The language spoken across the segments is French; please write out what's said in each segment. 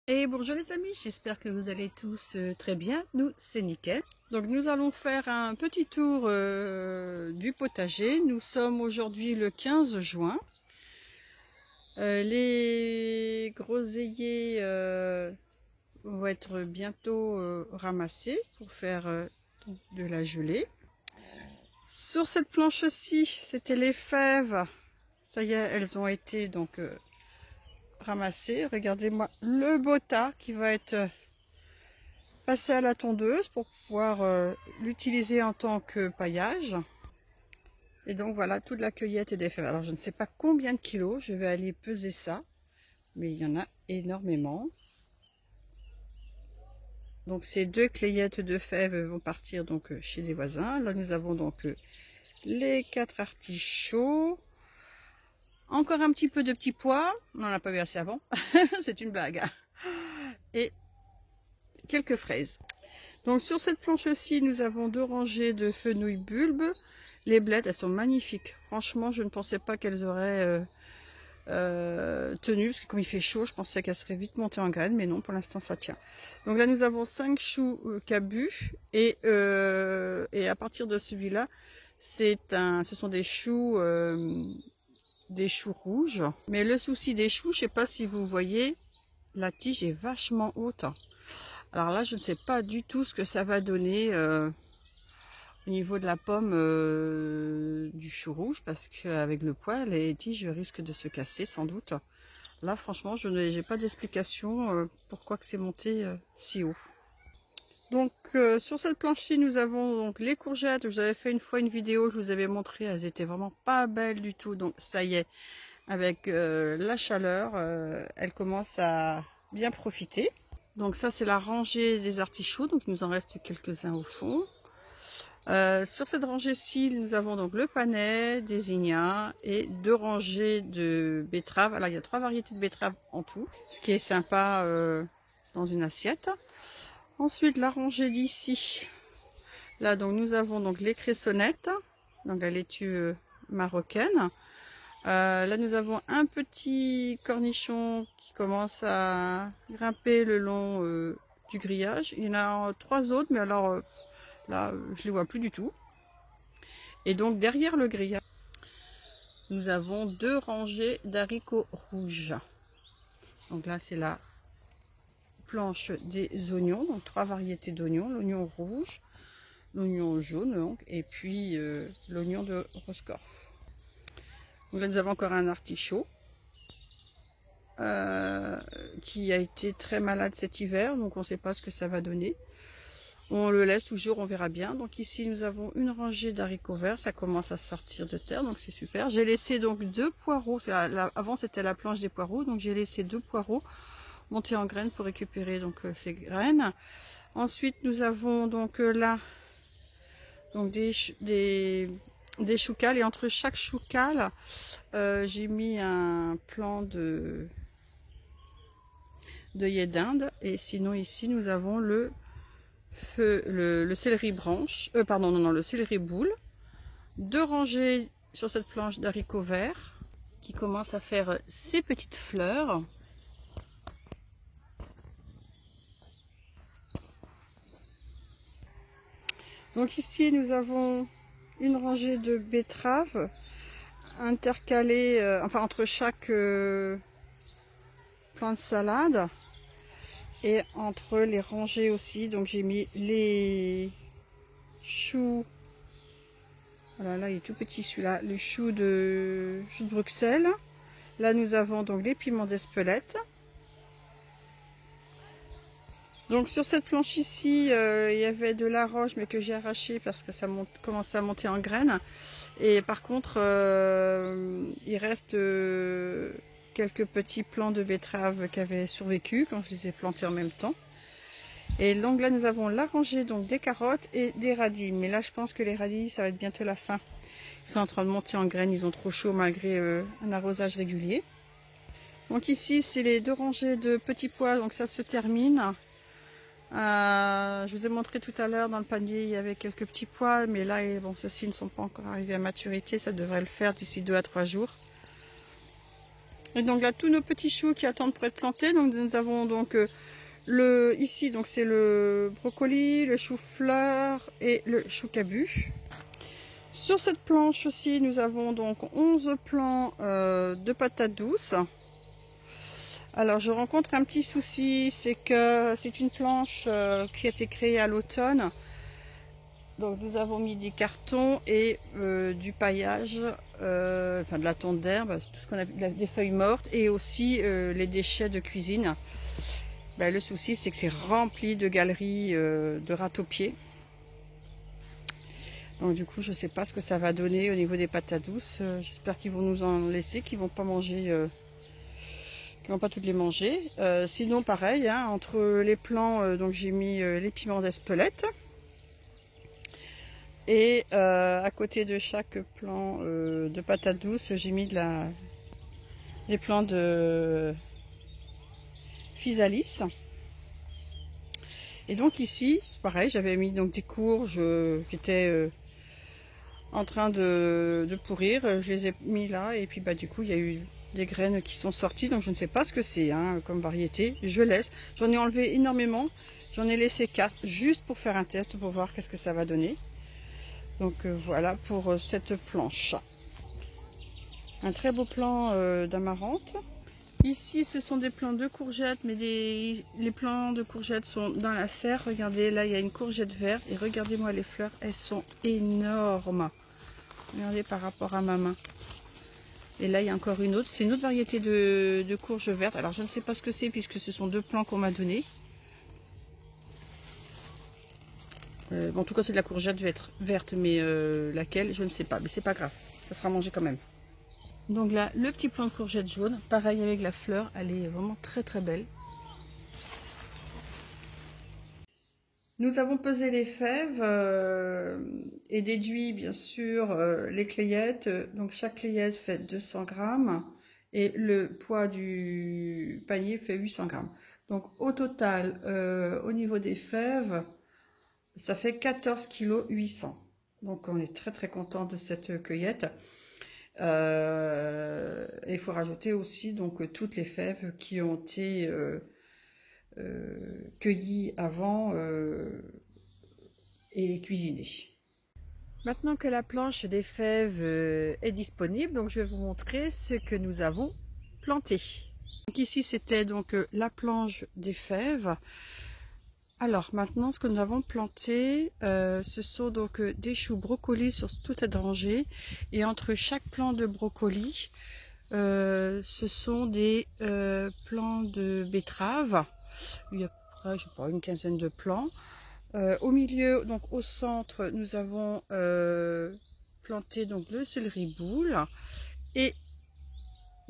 Et bonjour les amis, j'espère que vous allez tous très bien, nous c'est nickel. Donc nous allons faire un petit tour du potager. Nous sommes aujourd'hui le 15 juin. Les groseilliers vont être bientôt ramassés pour faire de la gelée. Sur cette planche-ci, c'était les fèves. Ça y est, elles ont été donc ramassées. Regardez-moi le beau tas qui va être passé à la tondeuse pour pouvoir l'utiliser en tant que paillage. Et donc voilà toute la cueillette des fèves. Alors je ne sais pas combien de kilos, je vais aller peser ça, mais il y en a énormément. Donc ces deux cueillettes de fèves vont partir donc chez les voisins. Là nous avons donc les 4 artichauts. Encore un petit peu de petits pois, on n'en a pas vu assez avant, c'est une blague. Et quelques fraises. Donc sur cette planche-ci, nous avons 2 rangées de fenouil bulbe. Les blettes, elles sont magnifiques. Franchement, je ne pensais pas qu'elles auraient tenu, parce que comme il fait chaud, je pensais qu'elles seraient vite montées en graines, mais non, pour l'instant, ça tient. Donc là, nous avons 5 choux cabus, et à partir de celui-là, ce sont des choux rouges. Mais le souci des choux, je ne sais pas si vous voyez, la tige est vachement haute. Alors là, je ne sais pas du tout ce que ça va donner au niveau de la pomme du chou rouge, parce qu'avec le poids, les tiges risquent de se casser sans doute. Là, franchement, je n'ai pas d'explication pourquoi que c'est monté si haut. Donc, sur cette planche-ci, nous avons donc les courgettes. Je vous avais fait une fois une vidéo, je vous avais montré, elles étaient vraiment pas belles du tout. Donc, ça y est, avec la chaleur, elles commencent à bien profiter. Donc ça, c'est la rangée des artichauts, donc il nous en reste quelques-uns au fond. Sur cette rangée-ci, nous avons donc le panais, des zinnias et 2 rangées de betteraves. Alors il y a 3 variétés de betteraves en tout, ce qui est sympa dans une assiette. Ensuite, la rangée d'ici, là donc nous avons donc les cressonnettes, donc la laitue marocaine. Là nous avons un petit cornichon qui commence à grimper le long du grillage. Il y en a 3 autres, mais alors là je les vois plus du tout. Et donc derrière le grillage, nous avons 2 rangées d'haricots rouges. Donc là c'est la planche des oignons, donc 3 variétés d'oignons, l'oignon rouge, l'oignon jaune donc, et puis l'oignon de Roscoff. Donc là nous avons encore un artichaut qui a été très malade cet hiver, donc on ne sait pas ce que ça va donner. On le laisse toujours, on verra bien. Donc ici nous avons une rangée d'haricots verts, ça commence à sortir de terre, donc c'est super. J'ai laissé donc 2 poireaux, avant c'était la planche des poireaux, donc j'ai laissé 2 poireaux monter en graines pour récupérer donc ces graines. Ensuite nous avons donc là donc des choucals, et entre chaque choucal j'ai mis un plant d'œillet d'Inde, et sinon ici nous avons le céleri branche, le céleri boule, 2 rangées sur cette planche d'haricots verts qui commencent à faire ses petites fleurs. Donc ici nous avons une rangée de betteraves intercalées, enfin entre chaque plant de salade, et entre les rangées aussi, donc j'ai mis les choux. Voilà, là il est tout petit celui-là, le chou de Bruxelles. Là nous avons donc les piments d'Espelette. Donc sur cette planche ici, il y avait de la roche, mais que j'ai arraché parce que ça commençait à monter en graines. Et par contre, il reste quelques petits plants de betteraves qui avaient survécu quand je les ai plantés en même temps. Et donc là nous avons la rangée donc des carottes et des radis. Mais là je pense que les radis, ça va être bientôt la fin. Ils sont en train de monter en graines, ils ont trop chaud malgré un arrosage régulier. Donc ici c'est les 2 rangées de petits pois, donc ça se termine. Je vous ai montré tout à l'heure dans le panier, il y avait quelques petits pois, mais là, bon, ceux-ci ne sont pas encore arrivés à maturité, ça devrait le faire d'ici 2 à 3 jours. Et donc là, tous nos petits choux qui attendent pour être plantés. Donc nous avons donc ici, donc c'est le brocoli, le chou-fleur et le chou-cabu. Sur cette planche aussi, nous avons donc 11 plants de patates douces. Alors je rencontre un petit souci, c'est que c'est une planche qui a été créée à l'automne. Donc nous avons mis des cartons et du paillage, enfin de la tonte d'herbe, tout ce qu'on a, des feuilles mortes et aussi les déchets de cuisine. Ben, le souci c'est que c'est rempli de galeries de rats-aux-pieds. Donc du coup je ne sais pas ce que ça va donner au niveau des patates douces. J'espère qu'ils vont nous en laisser, qu'ils vont pas manger, qu'ils vont pas toutes les manger. Sinon pareil, hein, entre les plants, donc j'ai mis les piments d'Espelette. Et à côté de chaque plant de patates douces, j'ai mis des plants de physalis. Et donc ici, c'est pareil, j'avais mis donc des courges qui étaient en train de pourrir. Je les ai mis là et puis bah du coup il y a eu des graines qui sont sorties. Donc je ne sais pas ce que c'est hein, comme variété. Je laisse. J'en ai enlevé énormément. J'en ai laissé 4 juste pour faire un test pour voir qu'est-ce que ça va donner. Donc voilà pour cette planche. Un très beau plan d'amarante. Ici ce sont des plants de courgettes, mais les plants de courgettes sont dans la serre. Regardez, là il y a une courgette verte et regardez-moi les fleurs, elles sont énormes. Regardez par rapport à ma main. Et là il y a encore une autre, c'est une autre variété de courge verte. Alors je ne sais pas ce que c'est puisque ce sont 2 plants qu'on m'a donné. En tout cas c'est de la courgette verte, mais laquelle je ne sais pas, mais c'est pas grave, ça sera mangé quand même. Donc là le petit plant de courgette jaune, pareil avec la fleur, elle est vraiment très très belle. Nous avons pesé les fèves et déduit bien sûr les clayettes. Donc chaque clayette fait 200 grammes et le poids du panier fait 800 grammes. Donc au total, au niveau des fèves, ça fait 14 kg 800. Donc on est très très content de cette cueillette. Il faut rajouter aussi donc toutes les fèves qui ont été cueillies avant et cuisinées. Maintenant que la planche des fèves est disponible, donc je vais vous montrer ce que nous avons planté. Donc ici c'était donc la planche des fèves. Alors maintenant ce que nous avons planté, ce sont donc des choux brocolis sur toute cette rangée et entre chaque plant de brocoli, ce sont des plants de betterave. Il y a à peu près, je sais pas, une quinzaine de plants. Au milieu, donc au centre, nous avons planté donc le céleri boule et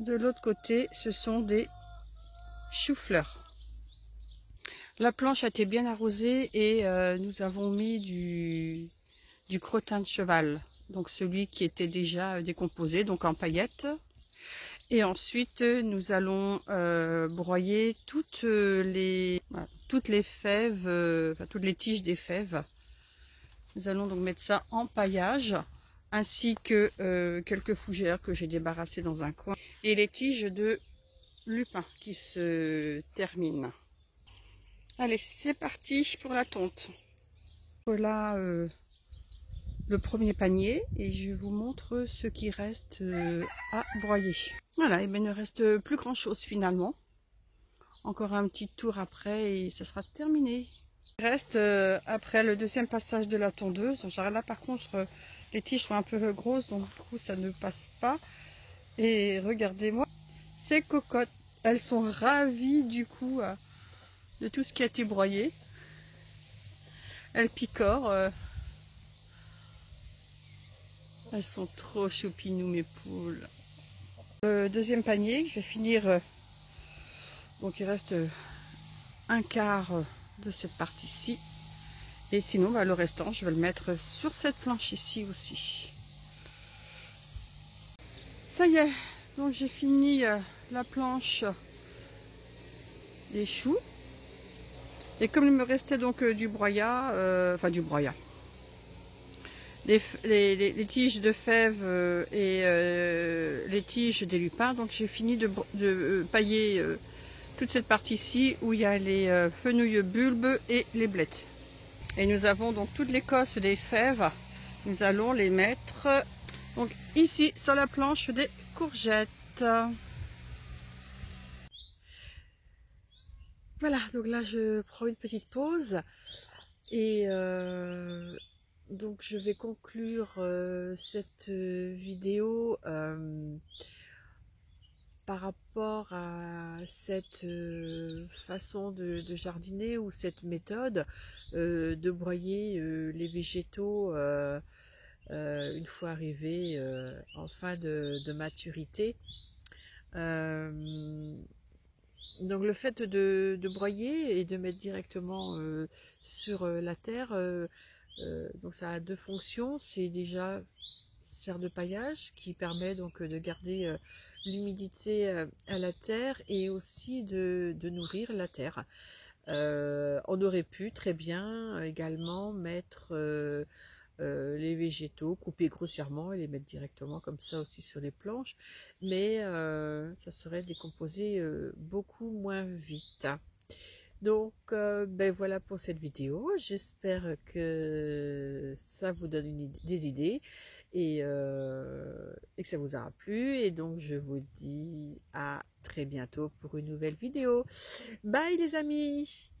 de l'autre côté, ce sont des choux-fleurs. La planche a été bien arrosée et nous avons mis du crottin de cheval, donc celui qui était déjà décomposé, donc en paillettes. Et ensuite, nous allons broyer toutes les fèves, enfin, toutes les tiges des fèves. Nous allons donc mettre ça en paillage, ainsi que quelques fougères que j'ai débarrassées dans un coin. Et les tiges de lupin qui se terminent. Allez, c'est parti pour la tonte. Voilà le premier panier et je vous montre ce qui reste à broyer. Voilà, et bien, il ne reste plus grand chose finalement. Encore un petit tour après et ça sera terminé. Il reste après le deuxième passage de la tondeuse. Là par contre les tiges sont un peu grosses donc du coup ça ne passe pas. Et regardez-moi ces cocottes, elles sont ravies du coup de tout ce qui a été broyé. Elles picorent. Elles sont trop choupinous mes poules. Le deuxième panier, je vais finir. Donc il reste un quart de cette partie-ci. Et sinon, bah, le restant, je vais le mettre sur cette planche ici aussi. Ça y est, donc j'ai fini la planche des choux. Et comme il me restait donc du broyat, les tiges de fèves et les tiges des lupins. Donc j'ai fini de pailler toute cette partie-ci où il y a les fenouils bulbes et les blettes. Et nous avons donc toute l'écosse des fèves. Nous allons les mettre donc ici sur la planche des courgettes. Voilà, donc là je prends une petite pause et donc je vais conclure cette vidéo par rapport à cette façon de jardiner ou cette méthode de broyer les végétaux une fois arrivés en fin de maturité. Donc le fait de broyer et de mettre directement sur la terre, donc ça a deux fonctions. C'est déjà sert de paillage qui permet donc de garder l'humidité à la terre et aussi de nourrir la terre. On aurait pu très bien également mettre les végétaux, couper grossièrement et les mettre directement comme ça aussi sur les planches, mais ça serait décomposé beaucoup moins vite. Donc ben voilà pour cette vidéo, j'espère que ça vous donne des idées et que ça vous aura plu, et donc je vous dis à très bientôt pour une nouvelle vidéo. Bye les amis!